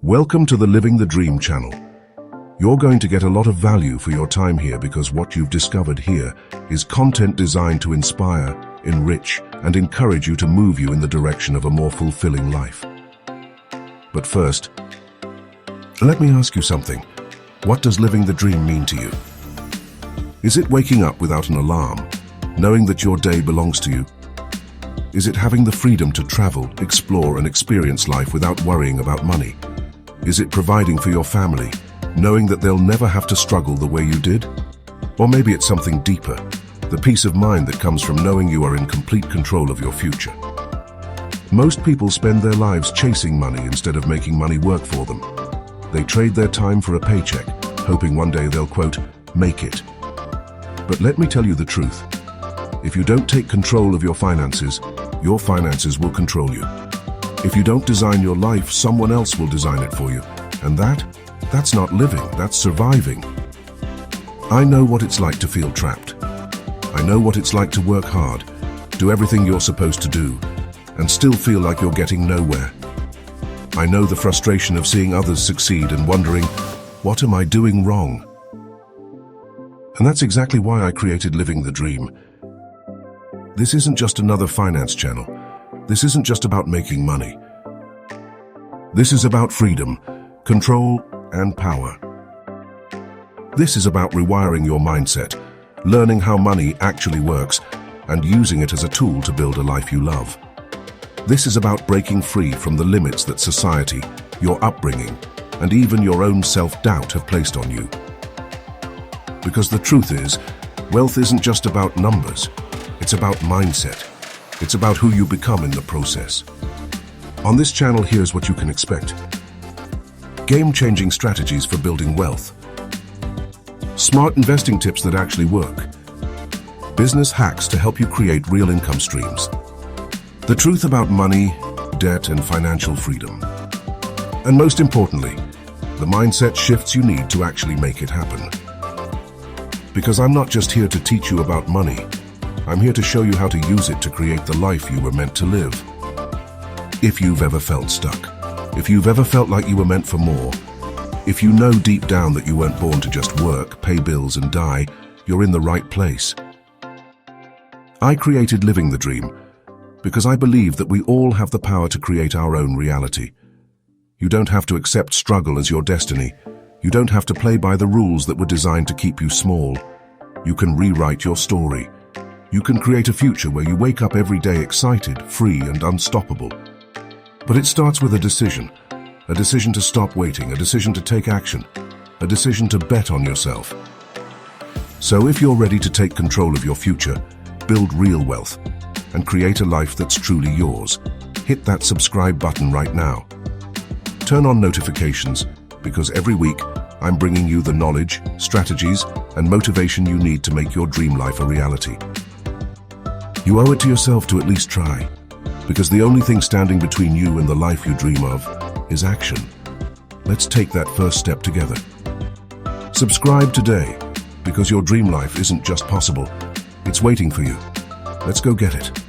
Welcome to the Living the Dream channel. You're going to get a lot of value for your time here because what you've discovered here is content designed to inspire, enrich, and encourage you to move you in the direction of a more fulfilling life. But first, let me ask you something. What does living the dream mean to you? Is it waking up without an alarm, knowing that your day belongs to you? Is it having the freedom to travel, explore, and experience life without worrying about money? Is it providing for your family, knowing that they'll never have to struggle the way you did? Or maybe it's something deeper, the peace of mind that comes from knowing you are in complete control of your future. Most people spend their lives chasing money instead of making money work for them. They trade their time for a paycheck, hoping one day they'll, quote, make it. But let me tell you the truth. If you don't take control of your finances will control you. If you don't design your life, someone else will design it for you. And that's not living, that's surviving. I know what it's like to feel trapped. I know what it's like to work hard, do everything you're supposed to do, and still feel like you're getting nowhere. I know the frustration of seeing others succeed and wondering, what am I doing wrong? And that's exactly why I created Living the Dream. This isn't just another finance channel. This isn't just about making money. This is about freedom, control, and power. This is about rewiring your mindset, learning how money actually works, and using it as a tool to build a life you love. This is about breaking free from the limits that society, your upbringing, and even your own self-doubt have placed on you. Because the truth is, wealth isn't just about numbers. It's about mindset. It's about who you become in the process. On this channel, here's what you can expect. Game-changing strategies for building wealth. Smart investing tips that actually work. Business hacks to help you create real income streams. The truth about money, debt, and financial freedom. And most importantly, the mindset shifts you need to actually make it happen. Because I'm not just here to teach you about money. I'm here to show you how to use it to create the life you were meant to live. If you've ever felt stuck, if you've ever felt like you were meant for more, if you know deep down that you weren't born to just work, pay bills, and die, you're in the right place. I created Living the Dream because I believe that we all have the power to create our own reality. You don't have to accept struggle as your destiny. You don't have to play by the rules that were designed to keep you small. You can rewrite your story. You can create a future where you wake up every day excited, free, and unstoppable. But it starts with a decision to stop waiting, a decision to take action, a decision to bet on yourself. So if you're ready to take control of your future, build real wealth, and create a life that's truly yours, hit that subscribe button right now. Turn on notifications, because every week I'm bringing you the knowledge, strategies, and motivation you need to make your dream life a reality. You owe it to yourself to at least try, because the only thing standing between you and the life you dream of is action. Let's take that first step together. Subscribe today, because your dream life isn't just possible, it's waiting for you. Let's go get it.